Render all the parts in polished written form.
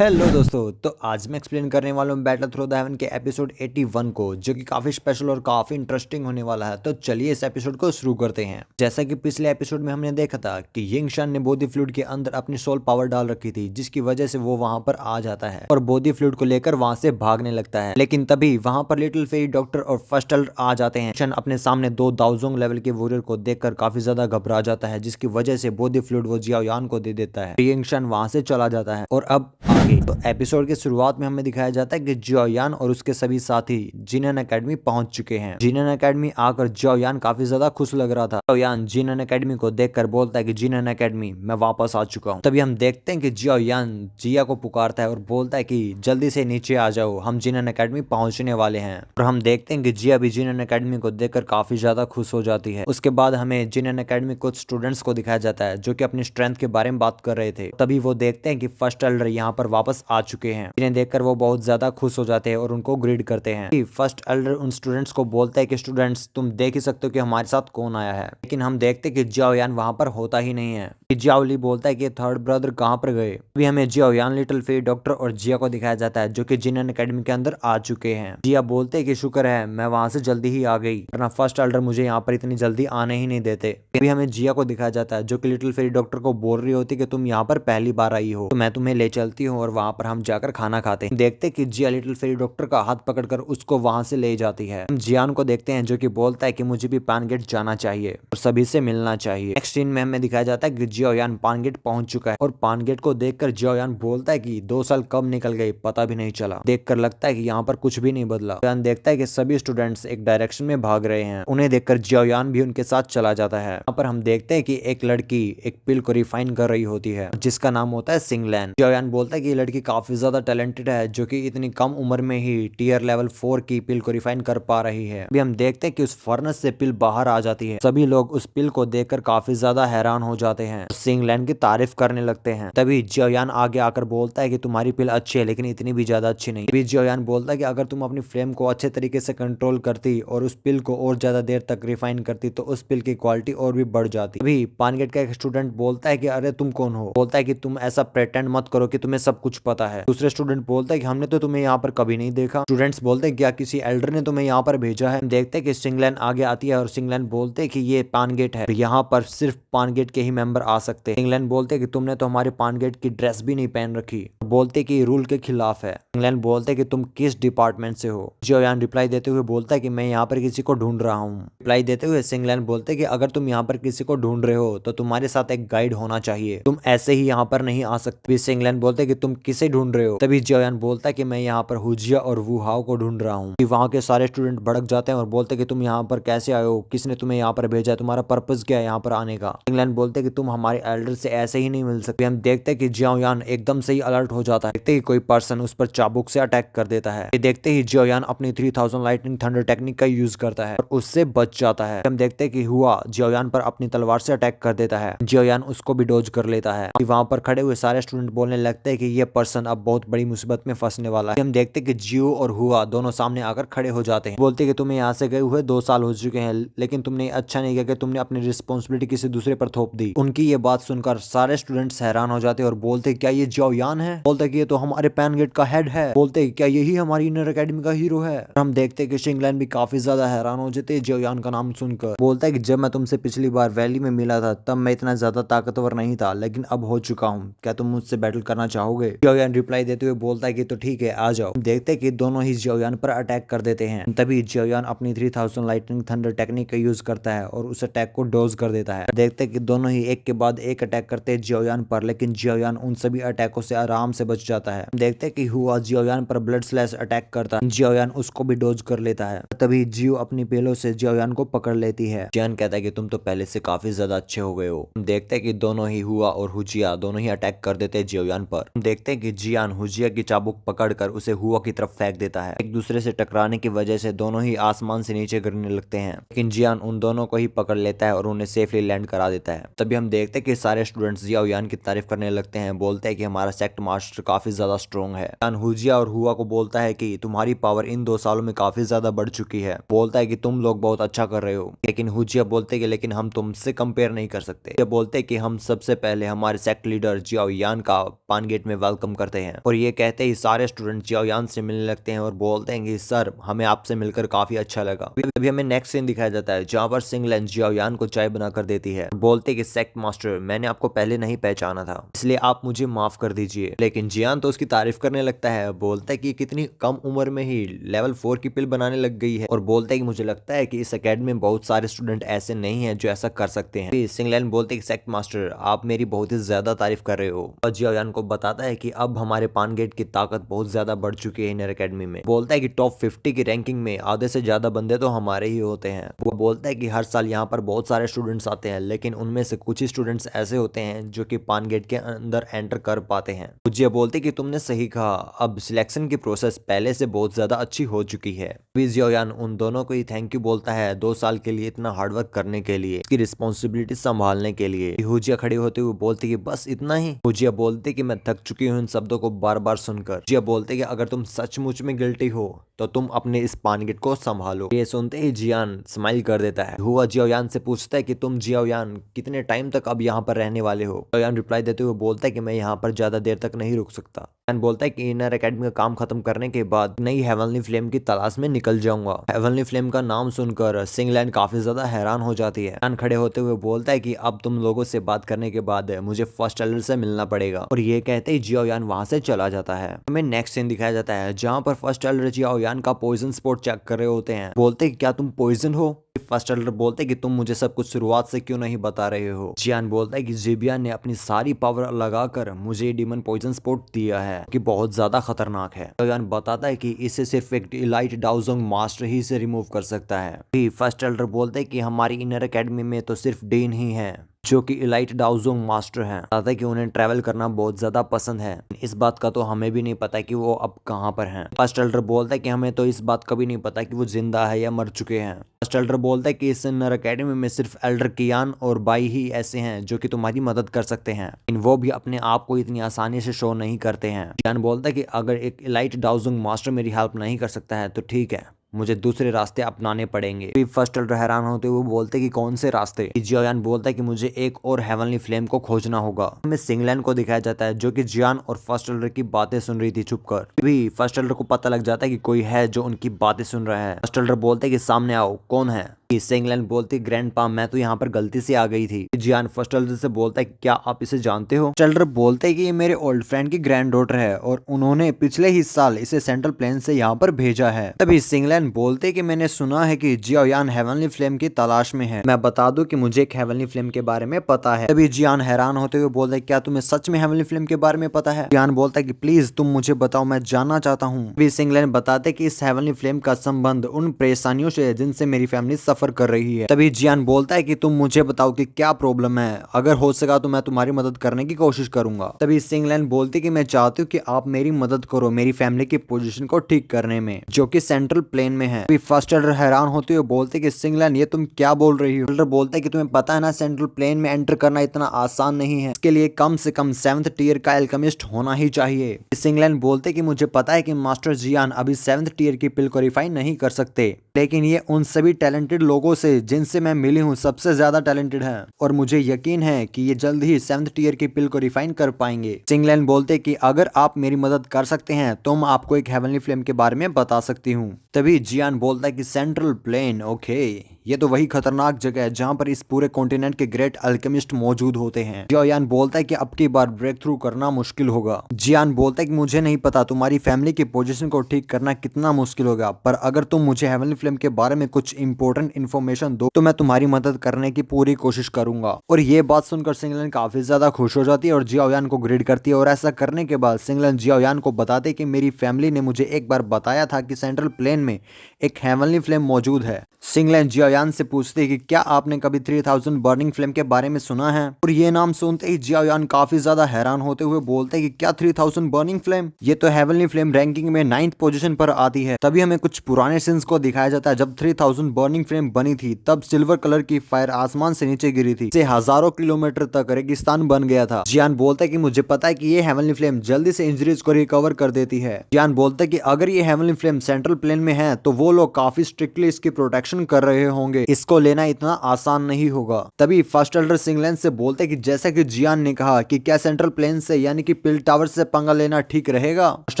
Hello दोस्तों, तो आज मैं एक्सप्लेन करने वाला हूँ बैटल थ्रू द हेवन के एपिसोड 81 को, जो कि काफी स्पेशल और काफी इंटरेस्टिंग होने वाला है। तो चलिए इस एपिसोड को शुरू करते हैं। जैसा कि पिछले एपिसोड में हमने देखा था कि यिंग शन ने बोधी फ्लूइड के अंदर अपनी सोल पावर डाल रखी थी, जिसकी वजह से वो वहां पर आ जाता है और बोधी फ्लूइड को लेकर वहां से भागने लगता है। लेकिन तभी वहां पर लिटिल फेरी डॉक्टर और फर्स्ट एल्डर आ जाते हैं। शन अपने सामने दो दाओजोंग लेवल के वॉरियर को देखकर काफी ज्यादा घबरा जाता है, जिसकी वजह से बोधी फ्लूइड वो जियाओ यान को दे देता है। यिंग शन वहां से चला जाता है और अब आगे तो एपिसोड की शुरुआत में हमें दिखाया जाता है कि जियाओ यान और उसके सभी साथी जिनन एकेडमी पहुंच चुके हैं। जिनन एकेडमी आकर जियाओ यान काफी ज्यादा खुश लग रहा था। जियाओ यान जिनन एकेडमी को देखकर बोलता है कि जिनन एकेडमी, मैं वापस आ चुका हूं। तभी हम देखते हैं कि जियाओ यान जिया को पुकारता है और बोलता है कि जल्दी से नीचे आ जाओ, हम जिनन एकेडमी पहुंचने वाले हैं। और हम देखते हैं कि जिया भी जिनन एकेडमी को देखकर काफी ज्यादा खुश हो जाती है। उसके बाद हमें जिनन एकेडमी कुछ स्टूडेंट्स को दिखाया जाता है जो कि अपनी स्ट्रेंथ के बारे में बात कर रहे थे। तभी वो देखते हैं कि फर्स्ट एल्डर यहाँ पर वापस आ चुके हैं, जिन्हें देखकर वो बहुत ज्यादा खुश हो जाते हैं और उनको ग्रीड करते हैं। फर्स्ट एल्डर उन स्टूडेंट्स को बोलता है कि स्टूडेंट्स, तुम देख ही सकते हो कि हमारे साथ कौन आया है। लेकिन हम देखते हैं कि जियाओ यान वहां पर होता ही नहीं है। जियाओ ली बोलता है कि थर्ड ब्रदर कहां पर गए। अभी हमें जियाओ यान, लिटिल फेरी डॉक्टर और जिया को दिखाया जाता है जो कि जिनन एकेडमी के अंदर आ चुके हैं। जिया बोलते हैं कि शुक्र है मैं वहां से जल्दी ही आ गई, वरना फर्स्ट एल्डर मुझे यहाँ पर इतनी जल्दी आने ही नहीं देते। अभी हमें जिया को दिखाया जाता है जो कि लिटिल फेरी डॉक्टर को बोल रही होती है कि तुम यहाँ पर पहली बार आई हो, तो मैं तुम्हें ले चलती हूँ और वहां पर हम जाकर खाना खाते हैं। देखते कि जिया लिटिल फेरी डॉक्टर का हाथ पकड़कर उसको वहां से ले जाती है। हम जियान को देखते हैं जो कि बोलता है कि मुझे भी पानगेट जाना चाहिए और सभी से मिलना चाहिए। नेक्स्ट सीन में हमें दिखाया जाता है कि जियाओ यान पानगेट पहुंच चुका है और पानगेट को देखकर जियाओ यान बोलता है कि 2 साल कब निकल गए पता भी नहीं चला। देखकर लगता है कि यहाँ पर कुछ भी नहीं बदला। यान देखता है कि सभी स्टूडेंट्स एक डायरेक्शन में भाग रहे हैं। उन्हें देखकर जियाओ यान भी उनके साथ चला जाता है। यहाँ पर हम देखते हैं कि एक लड़की एक पिल को रिफाइन कर रही होती है जिसका नाम होता है सिंगलैन। जियाओ यान बोलता है कि ये लड़की काफी ज्यादा टैलेंटेड है जो कि इतनी कम उम्र में ही टीयर लेवल 4 की पिल को रिफाइन कर पा रही है। अभी हम देखते हैं कि उस फर्नेस से पिल बाहर आ जाती है। सभी लोग उस पिल को देखकर काफी ज्यादा हैरान हो जाते हैं, सिंगलैन की तारीफ करने लगते हैं। तभी जियाओ यान आगे आकर बोलता है कि तुम्हारी पिल अच्छी है लेकिन इतनी भी ज्यादा अच्छी नहीं। तभी जियाओ यान बोलता है कि अगर तुम अपनी फ्लेम को अच्छे तरीके से कंट्रोल करती और उस पिल को और ज्यादा देर तक रिफाइन करती तो उस पिल की क्वालिटी और भी बढ़ जाती। अभी पानगेट का एक स्टूडेंट बोलता है कि अरे तुम कौन हो। बोलता है कि तुम ऐसा प्रेटेंड मत करो कि तुम्हें सब कुछ पता है। दूसरे स्टूडेंट बोलता है कि हमने तो तुम्हें यहाँ पर कभी नहीं देखा। स्टूडेंट्स बोलते हैं क्या किसी एल्डर ने तुम्हें यहाँ पर भेजा है। देखते हैं कि सिंगलैन आगे आती है और सिंगलैन बोलते हैं कि ये पानगेट है, यहाँ पर सिर्फ पानगेट के ही मेंबर आ सकते हैं। सिंगलैन बोलते हैं कि तुमने तो हमारे पानगेट की ड्रेस भी नहीं पहन रखी। बोलते कि रूल के खिलाफ है। सिंगलैन बोलते कि तुम किस डिपार्टमेंट से हो। जियाओ यान रिप्लाई देते हुए बोलता है कि मैं यहाँ पर किसी को ढूंढ रहा हूँ। रिप्लाई देते हुए सिंगलैन बोलते कि अगर तुम यहाँ पर किसी को ढूंढ रहे हो तो तुम्हारे साथ एक गाइड होना चाहिए, तुम ऐसे ही यहाँ पर नहीं आ सकते। सिंगलैन बोलते कि तुम किसे ढूंढ रहे हो। तभी जियाओ यान बोलता है कि मैं यहाँ पर हुजिया और वू हाओ को ढूंढ रहा हूँ। वहाँ के सारे स्टूडेंट भड़क जाते हैं और बोलते कि तुम यहाँ पर कैसे आए हो, किसने तुम्हें यहाँ पर भेजा है, तुम्हारा पर्पस क्या है यहाँ पर आने का। सिंगलैन बोलते कि तुम हमारे एल्डर से ऐसे ही नहीं मिल सकते। हम देखते कि जियाओ यान एकदम से ही अलर्ट हो जाता है। देखते ही कोई पर्सन उस पर चाबुक से अटैक कर देता है। देखते ही जियाओ यान अपनी 3000 लाइटनिंग थंडर टेक्निक का यूज करता है और उससे बच जाता है। हम देखते कि हुआ जियाओ यान पर अपनी तलवार से अटैक कर देता है। जियाओ यान उसको भी डोज कर लेता है। वहां पर खड़े हुए सारे स्टूडेंट बोलने लगते हैं कि ये पर्सन अब बहुत बड़ी मुसीबत में फंसने वाला है। हम देखते कि जियो और हुआ दोनों सामने आकर खड़े हो जाते हैं। बोलते कि तुम्हें यहाँ से गए हुए 2 साल हो चुके हैं लेकिन तुमने अच्छा नहीं किया कि तुमने अपनी रिस्पॉन्सिबिलिटी किसी दूसरे पर थोप दी। उनकी ये बात सुनकर सारे स्टूडेंट्स हैरान हो जाते हैं और बोलते क्या ये जियाओ यान है। बोलते कि ये तो हमारे पैनगेट का हेड है। बोलते क्या यही हमारी इनर एकेडमी का हीरो है। हम देखते कि सिंगलैन भी काफी ज्यादा हैरान हो जाते हैं जियाओ यान का नाम सुनकर। बोलता है कि जब मैं तुमसे पिछली बार वैली में मिला था तब मैं इतना ज्यादा ताकतवर नहीं था लेकिन अब हो चुका हूँ, क्या तुम मुझसे बैटल करना चाहोगे। जियाओ यान रिप्लाई देते हुए बोलता है कि तो ठीक है आ जाओ। देखते कि दोनों ही जियाओ यान पर अटैक कर देते हैं। तभी जियाओ यान अपनी 3000 लाइटनिंग थंडर टेक्निक का यूज करता है और उस अटैक को डोज कर देता है। देखते कि दोनों ही एक के बाद एक अटैक करते हैं जियाओ यान पर, लेकिन जियाओ यान उन सभी अटैकों से आराम से बच जाता है। देखते कि हुआ जियाओ यान पर ब्लड स्लैश अटैक करता है। जियाओ यान उसको भी डोज कर लेता है। तभी जियो अपनी पेलों से जियाओ यान को पकड़ लेती है। जियान कहता है कि तुम तो पहले से काफी ज्यादा अच्छे हो गए हो। देखते हैं कि दोनों ही हुआ और हुजिया दोनों ही अटैक कर देते हैं जियाओ यान पर। देखते हैं कि जियान हुजिया की चाबुक पकड़कर उसे हुआ की तरफ फेंक देता है। एक दूसरे से टकराने की वजह से दोनों ही आसमान से नीचे गिरने लगते हैं, लेकिन जियान उन दोनों को ही पकड़ लेता है और उन्हें सेफली लैंड करा देता है। तभी हम देखते हैं कि सारे स्टूडेंट्स जियाओ यान की तारीफ करने लगते हैं। बोलते हैं कि हमारा सेक्ट मास्टर काफी ज्यादा स्ट्रॉन्ग है। जियान हुजिया और हुआ को बोलता है कि तुम्हारी पावर इन 2 सालों में काफी ज्यादा बढ़ चुकी है। बोलता है कि तुम लोग बहुत अच्छा कर रहे हो, लेकिन हुजिया बोलते कि लेकिन हम तुमसे कंपेयर नहीं कर सकते। ये बोलते कि हम सबसे पहले हमारे सेक्ट लीडर जियाओ यान का पानगेट में वेलकम करते हैं और ये कहते ही सारे स्टूडेंट जियाओयान से मिलने लगते हैं और बोलते हैं कि सर हमें आपसे मिलकर काफी अच्छा लगा। अभी हमें नेक्स्ट सीन दिखाया जाता है जहाँ पर सिंगलैन जियाओयान को चाय बनाकर देती है। बोलते कि सेक्ट मास्टर मैंने आपको पहले नहीं पहचाना था इसलिए आप मुझे माफ कर दीजिए। लेकिन जियान तो उसकी तारीफ करने लगता है, बोलता है कि कितनी कम उम्र में ही लेवल 4 की पिल बनाने लग गई है और बोलता है कि मुझे लगता है कि इस एकेडमी में बहुत सारे स्टूडेंट ऐसे नहीं हैं जो ऐसा कर सकते हैं। सिंगलैन बोलते कि सेक्ट मास्टर आप मेरी बहुत ही ज्यादा तारीफ कर रहे हो और जियाओयान को बताता है कि अब हमारे पान गेट की ताकत बहुत ज्यादा बढ़ चुकी है इनर एकेडमी में। बोलता है कि टॉप 50 की रैंकिंग में आधे से ज्यादा बंदे तो हमारे ही होते हैं। वो बोलता है कि हर साल यहाँ पर बहुत सारे स्टूडेंट्स आते हैं लेकिन उनमें से कुछ ही स्टूडेंट्स ऐसे होते हैं जो कि पान गेट के अंदर एंटर कर पाते हैं। जिया बोलते कि तुमने सही कहा, अब सिलेक्शन की प्रोसेस पहले से बहुत ज्यादा अच्छी हो चुकी है। जियाओयान उन दोनों को ही थैंक यू बोलता है 2 साल के लिए इतना हार्डवर्क करने के लिए, इसकी रिस्पॉन्सिबिलिटी संभालने के लिए। हुजिया खड़ी होते हुए बोलती कि बस इतना ही। हुजिया बोलते कि मैं थक चुकी हूँ इन शब्दों को बार बार सुनकर। जिया बोलते कि अगर तुम सचमुच में गिल्टी हो तो तुम अपने इस पान गेट को संभालो। ये सुनते ही जियान स्माइल कर देता है। हुआ जियाओयान से पूछता है कि तुम जियाओयान कितने टाइम तक अब यहाँ पर रहने वाले हो। जियाओयान रिप्लाई देते हुए बोलता है कि मैं यहाँ पर ज्यादा देर तक नहीं रुक सकता। बोलता है कि इनर एकेडमी का काम खत्म करने के बाद नई हेवनली फ्लेम की तलाश में निकल जाऊंगा। हेवनली फ्लेम का नाम सुनकर सिंगलैन काफी ज्यादा हैरान हो जाती है। खड़े होते हुए बोलता है कि अब तुम लोगों से बात करने के बाद मुझे फर्स्ट एल्डर से मिलना पड़ेगा और ये कहते ही जियाओयान वहां से चला जाता है। हमें नेक्स्ट सीन दिखाया जाता है जहाँ पर फर्स्ट एल्डर जियाओयान का पॉइजन स्पॉट चेक कर रहे होते हैं। बोलते कि क्या तुम पॉइजन हो? फर्स्ट एल्डर बोलते कि तुम मुझे सब कुछ शुरुआत से क्यों नहीं बता रहे हो। जियान बोलता है कि ज़ेबियन ने अपनी सारी पावर लगाकर मुझे डीमन पॉइजन स्पॉट दिया है कि बहुत ज्यादा खतरनाक है। जियान बताता है कि इसे सिर्फ एक इलाइट डाओजोंग मास्टर ही से रिमूव कर सकता है। फर्स्ट एल्डर बोलते हैं कि हमारी इनर एकेडमी में तो सिर्फ डेन ही है जो कि इलाइट डाओजोंग मास्टर हैं। बताता है कि उन्हें ट्रैवल करना बहुत ज्यादा पसंद है। इस बात का तो हमें भी नहीं पता कि वो अब कहाँ पर हैं। फर्स्ट एल्डर बोलता है कि हमें तो इस बात का भी नहीं पता कि वो जिंदा है या मर चुके हैं। फर्स्ट एल्डर बोलता है कि इस इनर एकेडमी में सिर्फ एल्डर कियान और बाई ही ऐसे हैं जो कि तुम्हारी मदद कर सकते हैं, लेकिन वो भी अपने आप को इतनी आसानी से शो नहीं करते हैं। कियान बोलता है कि अगर एक इलाइट डाओजोंग मास्टर मेरी हेल्प नहीं कर सकता है तो ठीक है, मुझे दूसरे रास्ते अपनाने पड़ेंगे। फर्स्ट एल्डर हैरान होते हुए बोलते कि कौन से रास्ते। जियाओयान बोलता है कि मुझे एक और हेवनली फ्लेम को खोजना होगा। हमें सिंगलैन को दिखाया जाता है जो कि जियान और फर्स्ट एल्डर की बातें सुन रही थी छुपकर। भी फर्स्ट एल्डर को पता लग जाता है कि कोई है जो उनकी बातें सुन रहा है। फर्स्ट एल्डर बोलते कि सामने आओ, कौन है? सिंगलैन बोलती ग्रैंडपा मैं तो यहाँ पर गलती से आ गई थी। जियान फर्स्ट एल्डर से बोलता है कि क्या आप इसे जानते हो? फर्स्ट एल्डर बोलते हैं कि ये मेरे ओल्ड फ्रेंड की ग्रैंड डॉटर है और उन्होंने पिछले ही साल इसे सेंट्रल प्लेन से यहाँ पर भेजा है। तभी सिंगलैन बोलते कि मैंने सुना है कि जियाओयान हेवनली फ्लेम की तलाश में है। मैं बता दूं कि मुझे एक हेवनली फ्लेम के बारे में पता है। तभी जियान हैरान होते हुए बोलता है क्या तुम्हें सच में हेवनली फ्लेम के बारे में पता है? जियान बोलता है कि प्लीज तुम मुझे बताओ, मैं जानना चाहता हूँ। तभी सिंगलैन बताते कि इस हेवनली फ्लेम का संबंध उन परेशानियों से जिनसे मेरी फैमिली सफर कर रही है। तभी जियान बोलता है कि तुम मुझे बताओ कि क्या प्रॉब्लम है, अगर हो सका तो मैं तुम्हारी मदद करने की कोशिश करूंगा। तभी सिंगलैन बोलती कि मैं चाहती हूँ कि आप मेरी मदद करो मेरी फैमिली की पोजीशन को ठीक करने में जो कि सेंट्रल प्लेन में है। फर्स्ट एल्डर हैरान होते हुए बोलते कि सिंगलैन ये तुम क्या बोल रही हो? एल्डर बोलता है कि तुम्हें पता है ना सेंट्रल प्लेन में एंटर करना इतना आसान नहीं है, इसके लिए कम से कम 7th टियर का एल्केमिस्ट होना ही चाहिए। सिंगलैन बोलते कि मुझे पता है कि मास्टर जियान अभी 7th टियर की पिल को रिफाइन नहीं कर सकते, लेकिन ये उन सभी टैलेंटेड लोगों से जिनसे मैं मिली हूँ सबसे ज्यादा टैलेंटेड है और मुझे यकीन है कि ये जल्द ही 7th टियर की पिल को रिफाइन कर पाएंगे। सिंगलैन बोलते कि अगर आप मेरी मदद कर सकते हैं तो मैं आपको एक हेवनली फ्लेम के बारे में बता सकती हूँ। तभी जियान बोलता है कि सेंट्रल प्लेन, ओके, ये तो वही खतरनाक जगह है जहाँ पर इस पूरे कॉन्टिनेंट के ग्रेट अल्केमिस्ट मौजूद होते हैं। जियाओयान बोलता है कि अब की बार ब्रेक थ्रू करना मुश्किल होगा। जियान बोलता है कि मुझे नहीं पता तुम्हारी फैमिली की पोजीशन को ठीक करना कितना मुश्किल होगा, पर अगर तुम मुझे हेवनली फ्लेम के बारे में कुछ इंपॉर्टेंट इन्फॉर्मेशन दो तो मैं तुम्हारी मदद करने की पूरी कोशिश करूंगा। और ये बात सुनकर सिंगलैन काफी ज्यादा खुश हो जाती है और जियाओयान को ग्रेड करती है। और ऐसा करने के बाद सिंगलैन जियाओयान को बताते कि मेरी फैमिली ने मुझे एक बार बताया था कि सेंट्रल प्लेन में एक हेवनली फ्लेम मौजूद है। सिंगलैन जियाओयान से पूछते कि क्या आपने कभी 3000 बर्निंग फ्लेम के बारे में सुना है? और ये नाम सुनते ही जियाओयान काफी ज्यादा हैरान होते हुए बोलते कि क्या 3000 बर्निंग फ्लेम? ये तो हेवनली फ्लेम रैंकिंग में 9th पोजीशन पर आती है। तभी हमें कुछ पुराने सीन्स को दिखाया जाता है जब 3000 बर्निंग फ्लेम फ्लेम बनी थी तब सिल्वर कलर की फायर आसमान से नीचे गिरी थी, से हजारों किलोमीटर तक रेगिस्तान बन गया था। जियान बोलता है कि मुझे पता है कि ये हेवनली फ्लेम जल्दी से इंजरीज को रिकवर कर देती है। जियान बोलता है कि अगर ये हेवनली फ्लेम सेंट्रल प्लेन में है तो वो लोग काफी स्ट्रिक्टली इसकी प्रोटेक्शन कर रहे होंगे, इसको लेना इतना आसान नहीं होगा। तभी फर्स्ट एल्डर सिंगलैंड से बोलते कि जैसा कि जियान ने कहा कि क्या सेंट्रल प्लेन से यानी कि पिल टावर से पंगा लेना ठीक रहेगा। फर्स्ट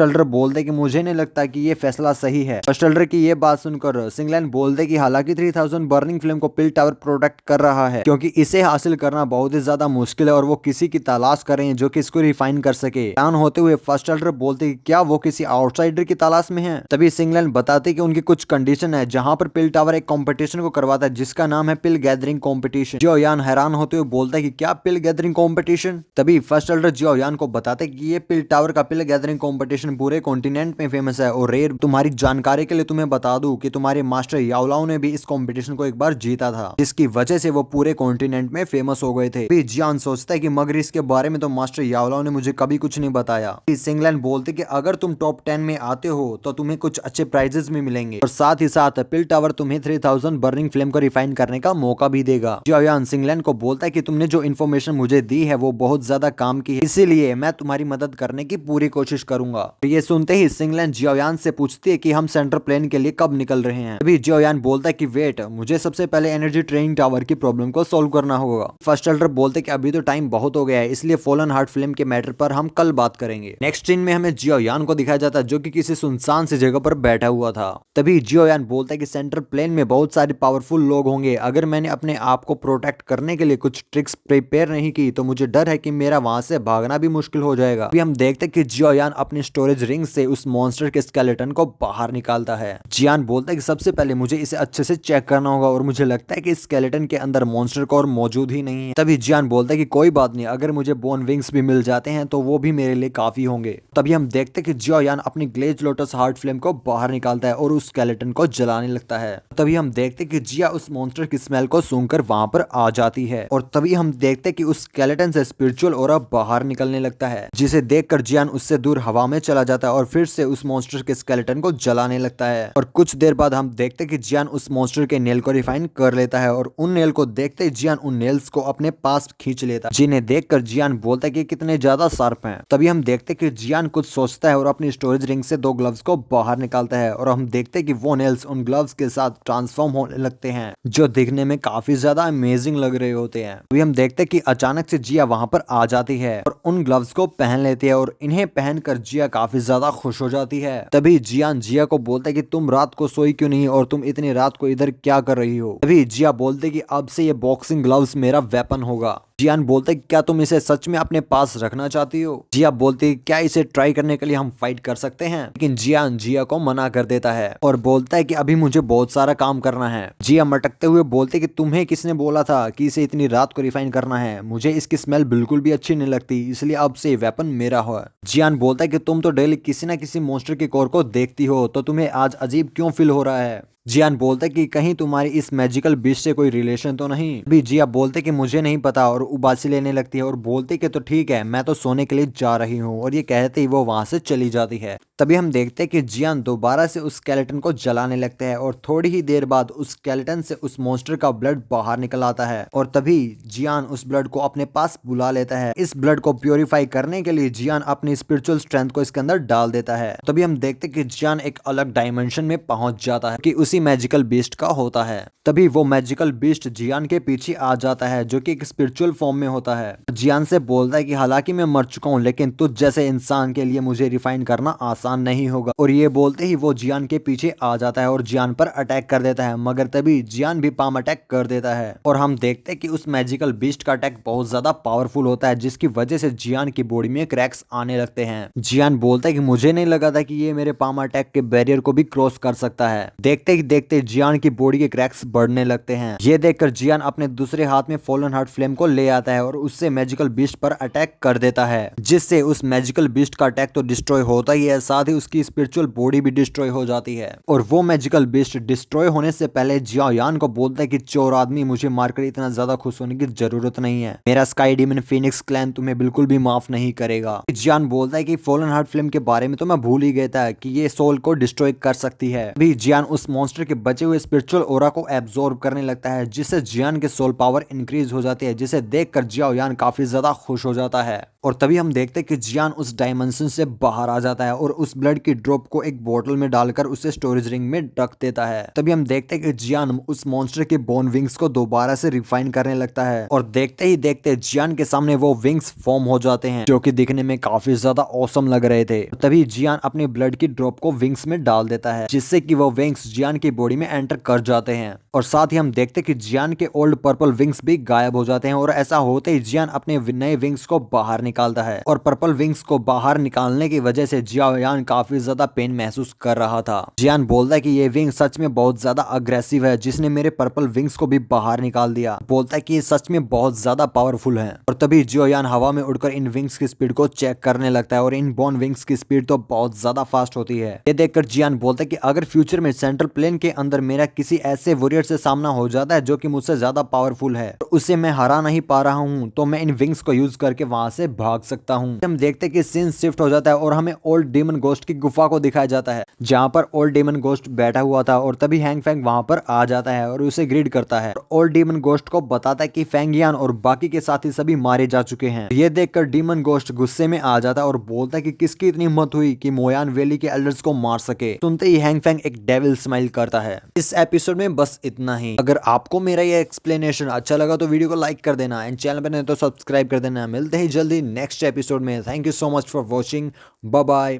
एल्डर बोलते कि मुझे नहीं लगता कि ये फैसला सही है। फर्स्ट एल्डर की ये बात सुनकर सिंगलैंड बोलते कि हालांकि 3000 बर्निंग फ्लेम को पिल टावर प्रोटेक्ट कर रहा है, क्योंकि इसे हासिल करना बहुत ही ज्यादा मुश्किल है और वो किसी की तलाश कर रहे हैं जो कि इसको रिफाइन कर सके। हैरान होते हुए फर्स्ट एल्डर बोलते कि क्या वो किसी आउटसाइडर की तलाश में है। तभी सिंगलैंड बताते कि उनकी कुछ कंडीशन है जहां पर पिल टावर एक कंपटीशन को करवाता है जिसका नाम है पिल गैदरिंग कंपटीशन। जियोयान हैरान होते हुए बोलता है कि क्या पिल गैदरिंग कंपटीशन। तभी फर्स्ट एल्डर जियोयान को बताते कि ये पिल टावर का पिल गैदरिंग कंपटीशन पूरे कॉन्टिनेंट में फेमस है और रेयर तुम्हारी जानकारी के लिए तुम्हें बता दूं कि तुम्हारे मास्टर याओलाओ ने भी इस कंपटीशन को एक बार जीता था, जिसकी वजह से वो पूरे कॉन्टिनेंट में फेमस हो गए थे। भी जियान सोचता है कि मगर इसके बारे में तो मास्टर याओलाओ ने मुझे कभी कुछ नहीं बताया। सिंगलैंड बोलते कि अगर तुम टॉप 10 में आते हो तो तुम्हें कुछ अच्छे प्राइजेस भी मिलेंगे और साथ ही साथ पिल टावर तुम्हें 3000 बर्निंग फ्लेम को रिफाइन करने का मौका भी देगा। जियोयान सिंगलैंड को बोलता है कि तुमने जो इन्फॉर्मेशन मुझे दी है वो बहुत ज्यादा काम की है, इसीलिए मैं तुम्हारी मदद करने की पूरी कोशिश करूंगा। ये सुनते ही सिंगलैंड जियोयान से पूछती है कि हम सेंट्रल प्लेन के लिए कब निकल रहे हैं। अभी जियोयान बोलता है कि वेट, मुझे सबसे पहले एनर्जी ट्रेनिंग टावर की प्रॉब्लम को सोल्व करना होगा। फर्स्ट एल्डर बोलते कि अभी तो टाइम बहुत हो गया है, इसलिए फॉलन हार्ट फ्लेम के मैटर पर हम कल बात करेंगे। नेक्स्ट सीन में हमें जियोयान को दिखाया जाता है जो कि किसी सुनसान सी जगह पर बैठा हुआ था। तभी जियोयान बोलता है कि सेंट्रल प्लेन में बहुत सारे पावरफुल लोग होंगे, अगर मैंने अपने आप को प्रोटेक्ट करने के लिए कुछ ट्रिक्स प्रिपेयर नहीं की तो मुझे डर है कि मेरा वहां से भागना भी मुश्किल हो जाएगा। अभी हम देखते हैं कि जियोयान अपनी स्टोरेज रिंग से उस मॉन्स्टर के स्केलेटन को बाहर निकालता है। जियान बोलता है कि सबसे पहले मुझे इसे अच्छे से चेक करना होगा और मुझे लगता है कि स्केलेटन के अंदर मॉन्स्टर को और मौजूद ही नहीं है। तभी जियान बोलता है कि कोई बात नहीं, अगर मुझे बोन विंग्स भी मिल जाते हैं तो वो भी मेरे लिए काफी होंगे। तभी हम देखते हैं कि जियोयान अपनी ग्लेज लोटस हार्ट फ्लेम को बाहर निकालता है और उस स्केलेटन को जलाने लगता है। तभी हम देखते हैं कि जिया उस मॉन्स्टर की स्मेल को सूंघकर वहां पर आ जाती है और तभी हम देखते हैं कि उस स्केलेटन से स्पिरिचुअल ऑरा बाहर निकलने लगता है, जिसे देखकर जियान उससे दूर हवा में चला जाता है और फिर से उस मॉन्स्टर के स्केलेटन को जलाने लगता है। और कुछ देर बाद हम देखते हैं कि जियान उस मॉन्स्टर के नेल को रिफाइन कर लेता है और उन नेल को देखते ही जियान उन नेल्स को अपने पास खींच लेता है, जिन्हें देखकर जियान बोलता है कि कितने ज्यादा शार्प हैं। तभी हम देखते हैं कि जियान कुछ सोचता है और अपनी स्टोरेज रिंग से 2 ग्लव्स को बाहर निकालता है और हम देखते हैं कि वो नेल्स उन ग्लव्स के साथ ट्रांसफॉर्म होने लगते हैं, जो दिखने में काफी ज्यादा अमेजिंग लग रहे होते हैं। अभी हम देखते हैं कि अचानक से जिया वहां पर आ जाती है और उन ग्लव्स को पहन लेती है और इन्हें पहनकर जिया काफी ज्यादा खुश हो जाती है। तभी जियान जिया को बोलता है कि तुम रात को सोई क्यों नहीं और तुम इतनी रात को इधर क्या कर रही हो। तभी जिया बोलते कि अब से ये बॉक्सिंग ग्लव्स मेरा वेपन होगा। जियान बोलते क्या तुम इसे सच में अपने पास रखना चाहती हो। जिया बोलती क्या इसे ट्राई करने के लिए हम फाइट कर सकते हैं, लेकिन जियान जिया को मना कर देता है और बोलता है कि अभी मुझे बहुत सारा काम करना है। जिया मटकते हुए बोलते कि तुम्हें किसने बोला था कि इसे इतनी रात को रिफाइन करना है, मुझे इसकी स्मेल बिल्कुल भी अच्छी नहीं लगती, इसलिए अब से वेपन मेरा हो। जियान बोलता है कि तुम तो डेली किसी न किसी मॉन्स्टर के कोर को देखती हो, तो तुम्हें आज अजीब क्यों फील हो रहा है। जियान बोलते कि कहीं तुम्हारी इस मैजिकल बीस्ट से कोई रिलेशन तो नहीं। अभी जिया बोलते कि मुझे नहीं पता और उबासी लेने लगती है और बोलती कि तो ठीक है, मैं तो सोने के लिए जा रही हूँ, और ये कहते ही वो वहां से चली जाती है। तभी हम देखते हैं कि जियान दोबारा से उस स्केलेटन को जलाने लगते हैं और थोड़ी ही देर बाद उस स्केलेटन से उस मॉन्स्टर का ब्लड बाहर निकल आता है और तभी जियान उस ब्लड को अपने पास बुला लेता है। इस ब्लड को प्योरीफाई करने के लिए जियान अपनी स्पिरिचुअल स्ट्रेंथ को इसके अंदर डाल देता है। तभी हम देखते हैं कि जियान एक अलग डायमेंशन में पहुंच जाता है कि उसी मैजिकल बीस्ट का होता है। तभी वो मैजिकल बीस्ट जियान के पीछे आ जाता है जो कि एक स्पिरिचुअल फॉर्म में होता है। जियान से बोलता है कि हालांकि मैं मर चुका हूँ, लेकिन तुझ जैसे इंसान के लिए मुझे रिफाइन करना आसान नहीं होगा। और ये बोलते ही वो जियान के पीछे आ जाता है और जियान पर अटैक कर देता है, मगर तभी जियान भी पाम अटैक कर देता है और हम देखते हैं कि उस मैजिकल बीस्ट का अटैक बहुत ज्यादा पावरफुल होता है, जिसकी वजह से जियान की बॉडी में क्रैक्स आने लगते हैं। जियान बोलता है कि मुझे नहीं लगा था कि ये मेरे पाम अटैक के बैरियर को भी क्रॉस कर सकता है। देखते ही देखते जियान की बॉडी के क्रैक्स बढ़ने लगते हैं। ये देखकर जियान अपने दूसरे हाथ में फॉलन हार्ट फ्लेम को ले आता है और उससे मैजिकल बीस्ट पर अटैक कर देता है, जिससे उस मैजिकल बीस्ट का अटैक तो डिस्ट्रॉय होता ही है, साथ साथ ही उसकी स्पिरिचुअल बॉडी भी डिस्ट्रॉय हो जाती है। और वो मैजिकल बीस्ट डिस्ट्रॉय होने से पहले जियाओ यान को बोलता है कि चोर आदमी, मुझे मारकर इतना ज्यादा खुश होने की जरूरत नहीं है, मेरा स्काई डीमन फीनिक्स क्लैन तुम्हें बिल्कुल भी माफ नहीं करेगा। जियान बोलता है कि फॉलन हार्ट फिल्म के बारे में तो मैं भूल ही गया था कि ये सोल को डिस्ट्रॉय कर सकती है। अभी जियान उस मॉन्स्टर के बचे हुए स्पिरिचुअल ओरा को एब्जॉर्ब करने लगता है, जिससे जियान के सोल पावर इंक्रीज हो जाती है, जिसे देखकर जियाओ यान काफी ज्यादा खुश हो जाता है। और तभी हम देखते हैं कि जियान उस डायमेंशन से बाहर आ जाता है और उस ब्लड की ड्रॉप को एक बोतल में डालकर उसे स्टोरेज रिंग में रख देता है। तभी हम देखते हैं कि जियान उस मॉन्स्टर के बोन विंग्स को दोबारा से रिफाइन करने लगता है और देखते ही देखते जियान के सामने वो विंग्स फॉर्म हो जाते हैं, जो कि दिखने में काफी ज्यादा ऑसम लग रहे थे। तभी जियान अपने ब्लड की ड्रॉप को विंग्स में डाल देता है, जिससे कि वो विंग्स जियान की बॉडी में एंटर कर जाते हैं। और साथ ही हम देखते हैं कि जियान के ओल्ड पर्पल विंग्स भी गायब हो जाते हैं और ऐसा होते ही जियान अपने नए विंग्स को बाहर निकालता है। और पर्पल विंग्स को बाहर निकालने की वजह से जियाओ यान काफी ज्यादा पेन महसूस कर रहा था। जियान बोलता है कि ये विंग सच में बहुत ज्यादा अग्रेसिव है, जिसने मेरे पर्पल विंग्स को भी बाहर निकाल दिया। बोलता है कि ये सच में बहुत ज्यादा पावरफुल है। और तभी जियाओ यान हवा में उड़कर इन विंग्स की स्पीड को चेक करने लगता है और इन बोन विंग्स की स्पीड तो बहुत ज्यादा फास्ट होती है। ये देखकर जियान बोलता है कि अगर फ्यूचर में सेंट्रल प्लेन के अंदर मेरा किसी ऐसे वॉरियर से सामना हो जाता है जो कि मुझसे ज्यादा पावरफुल है, तो उसे मैं हरा नहीं पा रहा हूँ, तो मैं इन विंग्स को यूज करके वहां से भाग सकता हूँ। हम देखते हैं कि सीन शिफ्ट हो जाता है और हमें ओल्ड डेमन गोस्ट की गुफा को दिखाया जाता है, जहाँ पर ओल्ड डेमन गोस्ट बैठा हुआ था। और तभी हैंग फैंग वहां पर आ जाता है और उसे ग्रीड करता है। ओल्ड डेमन गोस्ट को बताता है कि फैंगियान और बाकी के साथी सभी मारे जा चुके हैं। ये देखकर डेमन गोस्ट गुस्से में आ जाता है और बोलता है कि किसकी इतनी हिम्मत हुई कि मोयान वैली के एल्डर्स को मार सके। सुनते ही हैंग फैंग एक डेविल स्माइल करता है। इस एपिसोड में बस इतना ही। अगर आपको मेरा ये एक्सप्लेनेशन अच्छा लगा तो वीडियो को लाइक कर देना एंड चैनल पर नहीं तो सब्सक्राइब कर देना। मिलते ही जल्दी नेक्स्ट एपिसोड में। Thank you so much for watching. Bye bye.